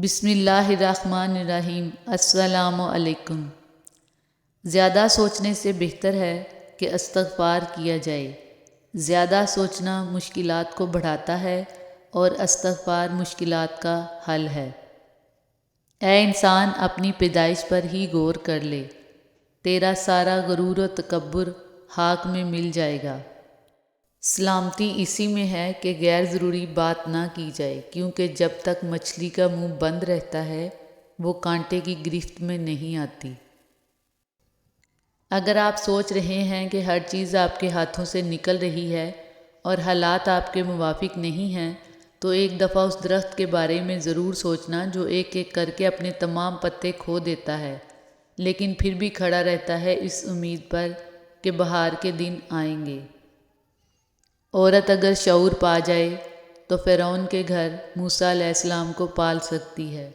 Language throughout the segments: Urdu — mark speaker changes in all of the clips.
Speaker 1: بسم اللہ الرحمن الرحیم۔ السلام علیکم۔ زیادہ سوچنے سے بہتر ہے کہ استغفار کیا جائے۔ زیادہ سوچنا مشکلات کو بڑھاتا ہے اور استغفار مشکلات کا حل ہے۔ اے انسان، اپنی پیدائش پر ہی غور کر لے، تیرا سارا غرور و تکبر خاک میں مل جائے گا۔ سلامتی اسی میں ہے کہ غیر ضروری بات نہ کی جائے، کیونکہ جب تک مچھلی کا منہ بند رہتا ہے وہ کانٹے کی گرفت میں نہیں آتی۔ اگر آپ سوچ رہے ہیں کہ ہر چیز آپ کے ہاتھوں سے نکل رہی ہے اور حالات آپ کے موافق نہیں ہیں، تو ایک دفعہ اس درخت کے بارے میں ضرور سوچنا جو ایک ایک کر کے اپنے تمام پتے کھو دیتا ہے، لیکن پھر بھی کھڑا رہتا ہے اس امید پر کہ بہار کے دن آئیں گے۔ عورت اگر شعور پا جائے تو فرعون کے گھر موسیٰ علیہ السلام کو پال سکتی ہے۔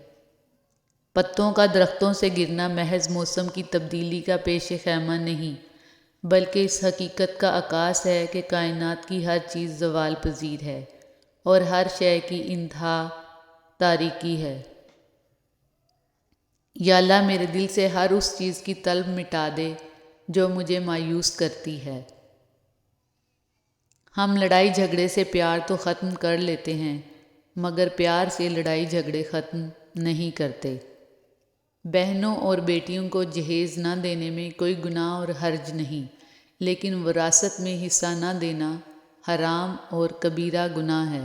Speaker 1: پتوں کا درختوں سے گرنا محض موسم کی تبدیلی کا پیش خیمہ نہیں، بلکہ اس حقیقت کا عکاس ہے کہ کائنات کی ہر چیز زوال پذیر ہے اور ہر شے کی انتہا تاریکی ہے۔ یا اللہ، میرے دل سے ہر اس چیز کی طلب مٹا دے جو مجھے مایوس کرتی ہے۔ ہم لڑائی جھگڑے سے پیار تو ختم کر لیتے ہیں، مگر پیار سے لڑائی جھگڑے ختم نہیں کرتے۔ بہنوں اور بیٹیوں کو جہیز نہ دینے میں کوئی گناہ اور حرج نہیں، لیکن وراثت میں حصہ نہ دینا حرام اور کبیرہ گناہ ہے۔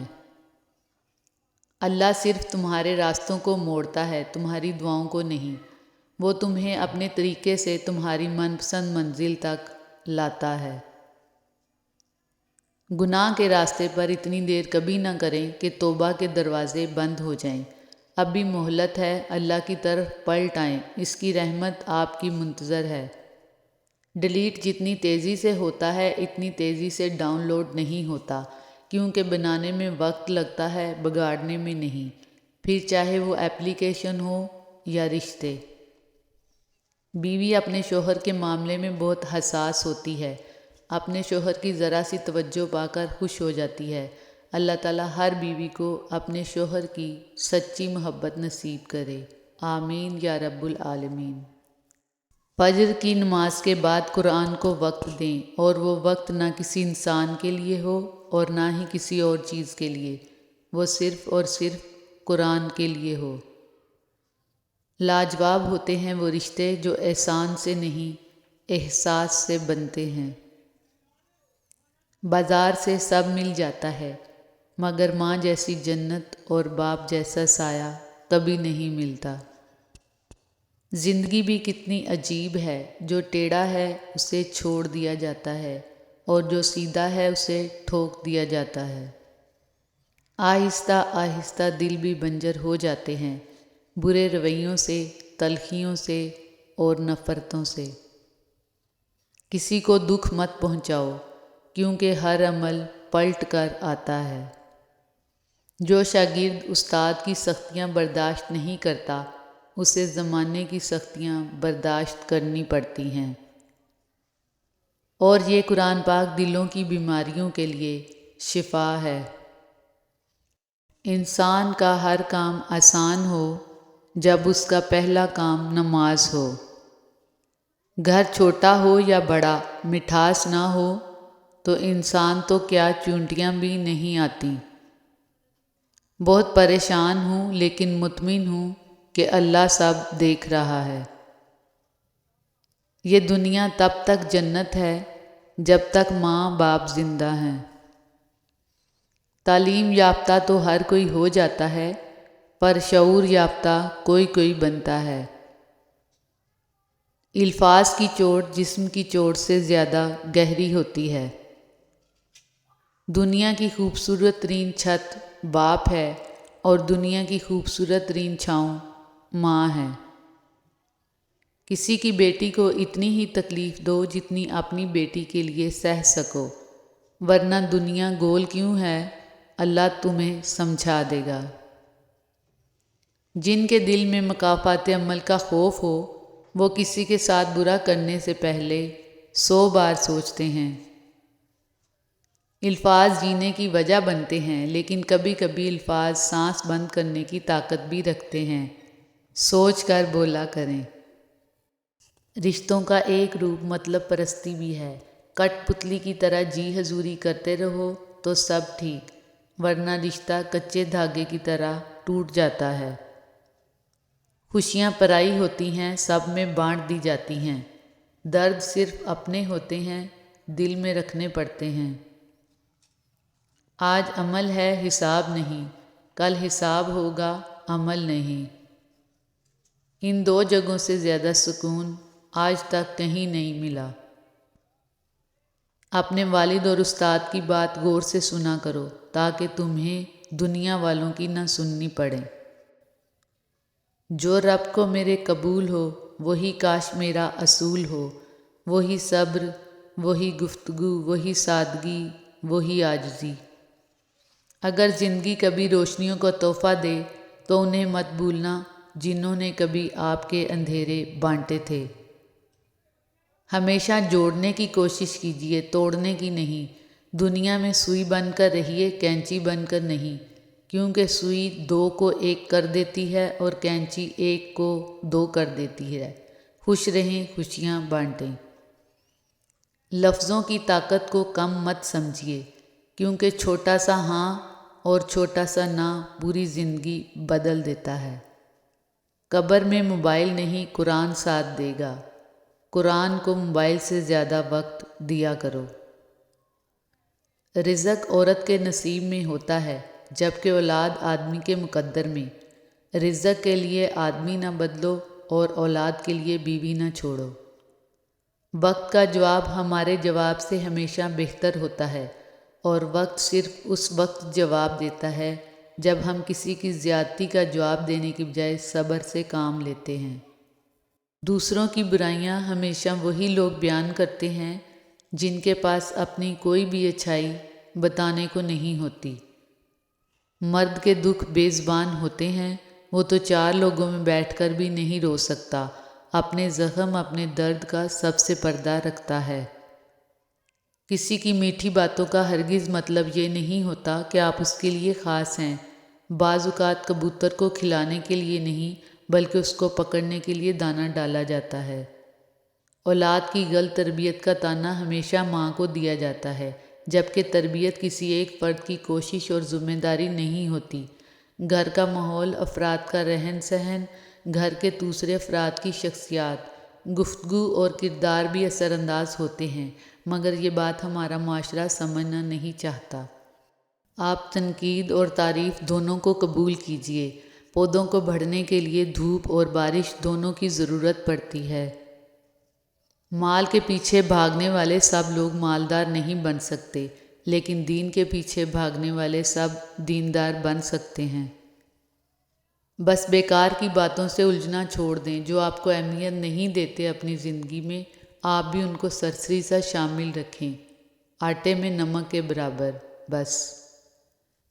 Speaker 1: اللہ صرف تمہارے راستوں کو موڑتا ہے، تمہاری دعاؤں کو نہیں۔ وہ تمہیں اپنے طریقے سے تمہاری من پسند منزل تک لاتا ہے۔ گناہ کے راستے پر اتنی دیر کبھی نہ کریں کہ توبہ کے دروازے بند ہو جائیں۔ اب بھی مہلت ہے، اللہ کی طرف پلٹ آئیں، اس کی رحمت آپ کی منتظر ہے۔ ڈیلیٹ جتنی تیزی سے ہوتا ہے اتنی تیزی سے ڈاؤن لوڈ نہیں ہوتا، کیونکہ بنانے میں وقت لگتا ہے، بگاڑنے میں نہیں، پھر چاہے وہ ایپلیکیشن ہو یا رشتے۔ بیوی اپنے شوہر کے معاملے میں بہت حساس ہوتی ہے، اپنے شوہر کی ذرا سی توجہ پا کر خوش ہو جاتی ہے۔ اللہ تعالیٰ ہر بیوی کو اپنے شوہر کی سچی محبت نصیب کرے، آمین یا رب العالمین۔ فجر کی نماز کے بعد قرآن کو وقت دیں، اور وہ وقت نہ کسی انسان کے لیے ہو اور نہ ہی کسی اور چیز کے لیے، وہ صرف اور صرف قرآن کے لیے ہو۔ لاجواب ہوتے ہیں وہ رشتے جو احسان سے نہیں احساس سے بنتے ہیں۔ بازار سے سب مل جاتا ہے، مگر ماں جیسی جنت اور باپ جیسا سایہ کبھی نہیں ملتا۔ زندگی بھی کتنی عجیب ہے، جو ٹیڑھا ہے اسے چھوڑ دیا جاتا ہے اور جو سیدھا ہے اسے ٹھوک دیا جاتا ہے۔ آہستہ آہستہ دل بھی بنجر ہو جاتے ہیں، برے رویوں سے، تلخیوں سے اور نفرتوں سے۔ کسی کو دکھ مت پہنچاؤ، کیونکہ ہر عمل پلٹ کر آتا ہے۔ جو شاگرد استاد کی سختیاں برداشت نہیں کرتا، اسے زمانے کی سختیاں برداشت کرنی پڑتی ہیں۔ اور یہ قرآن پاک دلوں کی بیماریوں کے لیے شفا ہے۔ انسان کا ہر کام آسان ہو جب اس کا پہلا کام نماز ہو۔ گھر چھوٹا ہو یا بڑا، مٹھاس نہ ہو تو انسان تو کیا چونٹیاں بھی نہیں آتیں۔ بہت پریشان ہوں لیکن مطمئن ہوں کہ اللہ سب دیکھ رہا ہے۔ یہ دنیا تب تک جنت ہے جب تک ماں باپ زندہ ہیں۔ تعلیم یافتہ تو ہر کوئی ہو جاتا ہے، پر شعور یافتہ کوئی کوئی بنتا ہے۔ الفاظ کی چوٹ جسم کی چوٹ سے زیادہ گہری ہوتی ہے۔ دنیا کی خوبصورت ترین چھت باپ ہے اور دنیا کی خوبصورت ترین چھاؤں ماں ہے۔ کسی کی بیٹی کو اتنی ہی تکلیف دو جتنی اپنی بیٹی کے لیے سہ سکو، ورنہ دنیا گول کیوں ہے، اللہ تمہیں سمجھا دے گا۔ جن کے دل میں مکافات عمل کا خوف ہو، وہ کسی کے ساتھ برا کرنے سے پہلے 100 بار سوچتے ہیں۔ الفاظ جینے کی وجہ بنتے ہیں، لیکن کبھی کبھی الفاظ سانس بند کرنے کی طاقت بھی رکھتے ہیں۔ سوچ کر بولا کریں۔ رشتوں کا ایک روپ مطلب پرستی بھی ہے۔ کٹ پتلی کی طرح جی حضوری کرتے رہو تو سب ٹھیک، ورنہ رشتہ کچے دھاگے کی طرح ٹوٹ جاتا ہے۔ خوشیاں پرائی ہوتی ہیں، سب میں بانٹ دی جاتی ہیں۔ درد صرف اپنے ہوتے ہیں، دل میں رکھنے پڑتے ہیں۔ آج عمل ہے، حساب نہیں، کل حساب ہوگا، عمل نہیں۔ ان دو جگہوں سے زیادہ سکون آج تک کہیں نہیں ملا۔ اپنے والد اور استاد کی بات غور سے سنا کرو تاکہ تمہیں دنیا والوں کی نہ سننی پڑے۔ جو رب کو میرے قبول ہو وہی کاش میرا اصول ہو، وہی صبر، وہی گفتگو، وہی سادگی، وہی عاجزی۔ اگر زندگی کبھی روشنیوں کو تحفہ دے تو انہیں مت بھولنا جنہوں نے کبھی آپ کے اندھیرے بانٹے تھے۔ ہمیشہ جوڑنے کی کوشش کیجیے، توڑنے کی نہیں۔ دنیا میں سوئی بن کر رہیے، کینچی بن کر نہیں، کیونکہ سوئی دو کو ایک کر دیتی ہے اور کینچی ایک کو دو کر دیتی ہے۔ خوش رہیں، خوشیاں بانٹیں۔ لفظوں کی طاقت کو کم مت سمجھیے، کیونکہ چھوٹا سا ہاں اور چھوٹا سا نہ پوری زندگی بدل دیتا ہے۔ قبر میں موبائل نہیں، قرآن ساتھ دے گا۔ قرآن کو موبائل سے زیادہ وقت دیا کرو۔ رزق عورت کے نصیب میں ہوتا ہے، جبکہ اولاد آدمی کے مقدر میں۔ رزق کے لیے آدمی نہ بدلو اور اولاد کے لیے بیوی نہ چھوڑو۔ وقت کا جواب ہمارے جواب سے ہمیشہ بہتر ہوتا ہے، اور وقت صرف اس وقت جواب دیتا ہے جب ہم کسی کی زیادتی کا جواب دینے کی بجائے صبر سے کام لیتے ہیں۔ دوسروں کی برائیاں ہمیشہ وہی لوگ بیان کرتے ہیں جن کے پاس اپنی کوئی بھی اچھائی بتانے کو نہیں ہوتی۔ مرد کے دکھ بے زبان ہوتے ہیں، وہ تو چار لوگوں میں بیٹھ کر بھی نہیں رو سکتا، اپنے زخم، اپنے درد کا سب سے پردہ رکھتا ہے۔ کسی کی میٹھی باتوں کا ہرگز مطلب یہ نہیں ہوتا کہ آپ اس کے لیے خاص ہیں۔ بعض اوقات کبوتر کو کھلانے کے لیے نہیں بلکہ اس کو پکڑنے کے لیے دانہ ڈالا جاتا ہے۔ اولاد کی غلط تربیت کا طعنہ ہمیشہ ماں کو دیا جاتا ہے، جبکہ تربیت کسی ایک فرد کی کوشش اور ذمہ داری نہیں ہوتی۔ گھر کا ماحول، افراد کا رہن سہن، گھر کے دوسرے افراد کی شخصیات، گفتگو اور کردار بھی اثر انداز ہوتے ہیں، مگر یہ بات ہمارا معاشرہ سمجھنا نہیں چاہتا۔ آپ تنقید اور تعریف دونوں کو قبول کیجیے۔ پودوں کو بڑھنے کے لیے دھوپ اور بارش دونوں کی ضرورت پڑتی ہے۔ مال کے پیچھے بھاگنے والے سب لوگ مالدار نہیں بن سکتے، لیکن دین کے پیچھے بھاگنے والے سب دیندار بن سکتے ہیں۔ بس بیکار کی باتوں سے الجھنا چھوڑ دیں۔ جو آپ کو اہمیت نہیں دیتے اپنی زندگی میں، آپ بھی ان کو سرسری سا شامل رکھیں، آٹے میں نمک کے برابر۔ بس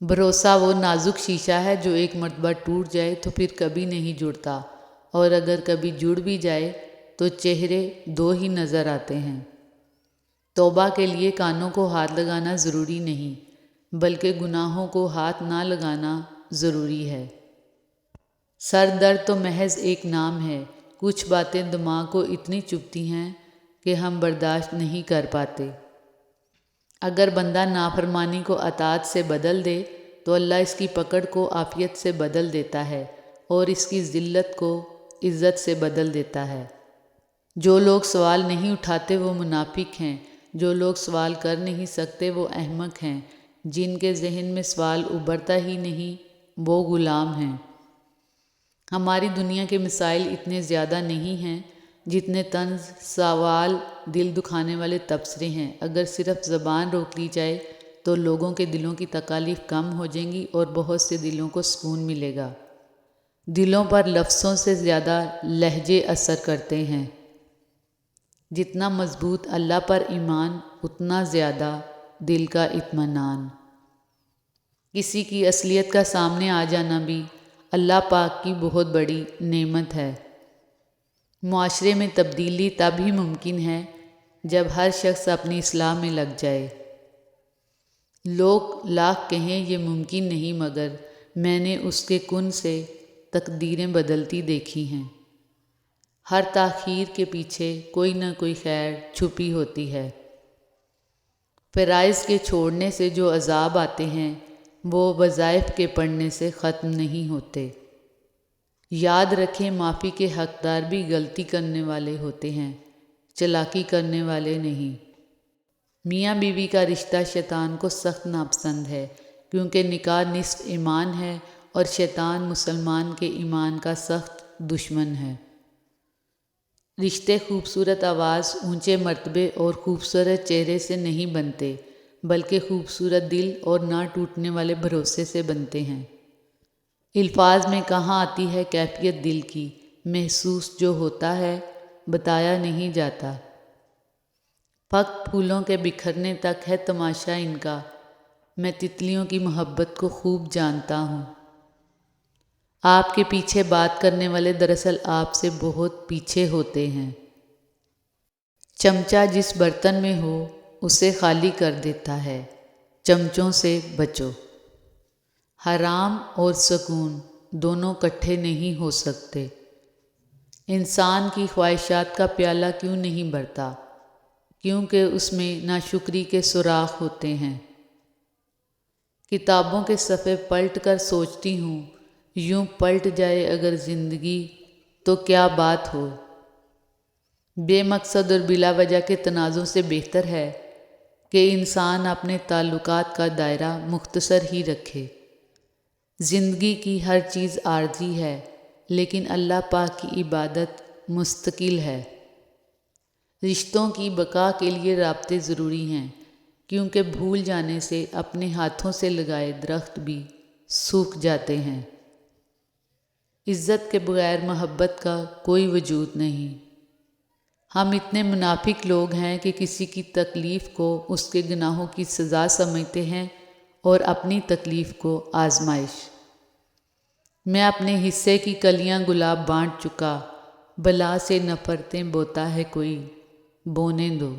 Speaker 1: بھروسہ وہ نازک شیشہ ہے جو ایک مرتبہ ٹوٹ جائے تو پھر کبھی نہیں جڑتا، اور اگر کبھی جڑ بھی جائے تو چہرے دو ہی نظر آتے ہیں۔ توبہ کے لیے کانوں کو ہاتھ لگانا ضروری نہیں، بلکہ گناہوں کو ہاتھ نہ لگانا ضروری ہے۔ سر درد تو محض ایک نام ہے۔ کچھ باتیں دماغ کو اتنی چبھتی ہیں کہ ہم برداشت نہیں کر پاتے۔ اگر بندہ نافرمانی کو اطاعت سے بدل دے تو اللہ اس کی پکڑ کو عافیت سے بدل دیتا ہے اور اس کی ذلت کو عزت سے بدل دیتا ہے۔ جو لوگ سوال نہیں اٹھاتے وہ منافق ہیں، جو لوگ سوال کر نہیں سکتے وہ احمق ہیں، جن کے ذہن میں سوال ابھرتا ہی نہیں وہ غلام ہیں۔ ہماری دنیا کے مسائل اتنے زیادہ نہیں ہیں جتنے طنز، سوال، دل دکھانے والے تبصرے ہیں۔ اگر صرف زبان روک لی جائے تو لوگوں کے دلوں کی تکالیف کم ہو جائیں گی اور بہت سے دلوں کو سکون ملے گا۔ دلوں پر لفظوں سے زیادہ لہجے اثر کرتے ہیں۔ جتنا مضبوط اللہ پر ایمان، اتنا زیادہ دل کا اطمینان۔ کسی کی اصلیت کا سامنے آ جانا بھی اللہ پاک کی بہت بڑی نعمت ہے۔ معاشرے میں تبدیلی تب ہی ممکن ہے جب ہر شخص اپنی اصلاح میں لگ جائے۔ لوگ لاکھ کہیں یہ ممکن نہیں، مگر میں نے اس کے کن سے تقدیریں بدلتی دیکھی ہیں۔ ہر تاخیر کے پیچھے کوئی نہ کوئی خیر چھپی ہوتی ہے۔ فرائض کے چھوڑنے سے جو عذاب آتے ہیں وہ وظائف کے پڑھنے سے ختم نہیں ہوتے۔ یاد رکھیں، معافی کے حقدار بھی غلطی کرنے والے ہوتے ہیں، چالاکی کرنے والے نہیں۔ میاں بیوی کا رشتہ شیطان کو سخت ناپسند ہے، کیونکہ نکاح نصف ایمان ہے اور شیطان مسلمان کے ایمان کا سخت دشمن ہے۔ رشتے خوبصورت آواز، اونچے مرتبے اور خوبصورت چہرے سے نہیں بنتے، بلکہ خوبصورت دل اور نہ ٹوٹنے والے بھروسے سے بنتے ہیں۔ الفاظ میں کہاں آتی ہے کیفیت دل کی، محسوس جو ہوتا ہے بتایا نہیں جاتا۔ فقط پھولوں کے بکھرنے تک ہے تماشا ان کا، میں تتلیوں کی محبت کو خوب جانتا ہوں۔ آپ کے پیچھے بات کرنے والے دراصل آپ سے بہت پیچھے ہوتے ہیں۔ چمچہ جس برتن میں ہو اسے خالی کر دیتا ہے، چمچوں سے بچو۔ حرام اور سکون دونوں کٹھے نہیں ہو سکتے۔ انسان کی خواہشات کا پیالہ کیوں نہیں بھرتا؟ کیونکہ اس میں ناشکری کے سوراخ ہوتے ہیں۔ کتابوں کے صفحے پلٹ کر سوچتی ہوں، یوں پلٹ جائے اگر زندگی تو کیا بات ہو۔ بے مقصد اور بلا وجہ کے تنازع سے بہتر ہے کہ انسان اپنے تعلقات کا دائرہ مختصر ہی رکھے۔ زندگی کی ہر چیز عارضی ہے، لیکن اللہ پاک کی عبادت مستقل ہے۔ رشتوں کی بقا کے لیے رابطے ضروری ہیں، کیونکہ بھول جانے سے اپنے ہاتھوں سے لگائے درخت بھی سوکھ جاتے ہیں۔ عزت کے بغیر محبت کا کوئی وجود نہیں۔ ہم اتنے منافق لوگ ہیں کہ کسی کی تکلیف کو اس کے گناہوں کی سزا سمجھتے ہیں اور اپنی تکلیف کو آزمائش۔ میں اپنے حصے کی کلیاں گلاب بانٹ چکا، بلا سے نفرتیں بوتا ہے کوئی، بونے دو۔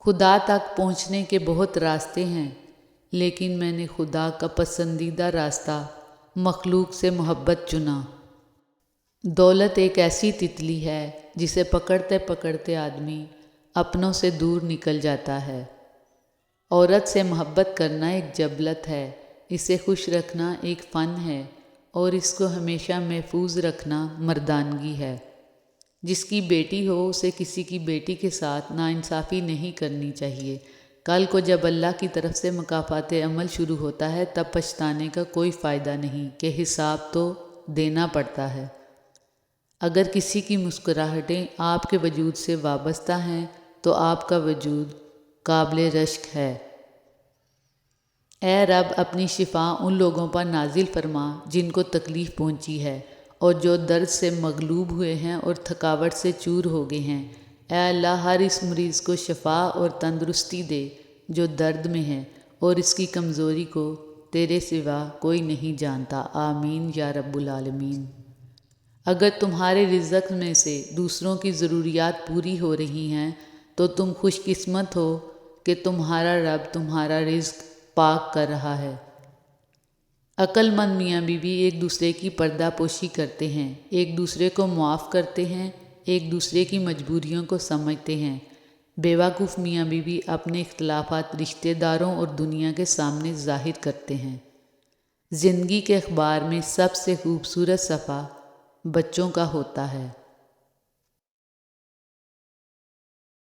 Speaker 1: خدا تک پہنچنے کے بہت راستے ہیں، لیکن میں نے خدا کا پسندیدہ راستہ مخلوق سے محبت چنا۔ دولت ایک ایسی تتلی ہے جسے پکڑتے پکڑتے آدمی اپنوں سے دور نکل جاتا ہے۔ عورت سے محبت کرنا ایک جبلت ہے، اسے خوش رکھنا ایک فن ہے، اور اس کو ہمیشہ محفوظ رکھنا مردانگی ہے۔ جس کی بیٹی ہو اسے کسی کی بیٹی کے ساتھ ناانصافی نہیں کرنی چاہیے۔ کل کو جب اللہ کی طرف سے مکافات عمل شروع ہوتا ہے تب پچھتانے کا کوئی فائدہ نہیں کہ حساب تو دینا پڑتا ہے۔ اگر کسی کی مسکراہٹیں آپ کے وجود سے وابستہ ہیں تو آپ کا وجود قابل رشک ہے۔ اے رب، اپنی شفا ان لوگوں پر نازل فرما جن کو تکلیف پہنچی ہے اور جو درد سے مغلوب ہوئے ہیں اور تھکاوٹ سے چور ہو گئے ہیں۔ اے اللہ، ہر اس مریض کو شفا اور تندرستی دے جو درد میں ہے، اور اس کی کمزوری کو تیرے سوا کوئی نہیں جانتا۔ آمین یا رب العالمین۔ اگر تمہارے رزق میں سے دوسروں کی ضروریات پوری ہو رہی ہیں تو تم خوش قسمت ہو کہ تمہارا رب تمہارا رزق پاک کر رہا ہے۔ عقل مند میاں بیوی ایک دوسرے کی پردہ پوشی کرتے ہیں، ایک دوسرے کو معاف کرتے ہیں، ایک دوسرے کی مجبوریوں کو سمجھتے ہیں۔ بیوقوف میاں بیوی اپنے اختلافات رشتہ داروں اور دنیا کے سامنے ظاہر کرتے ہیں۔ زندگی کے اخبار میں سب سے خوبصورت صفحہ بچوں کا ہوتا ہے۔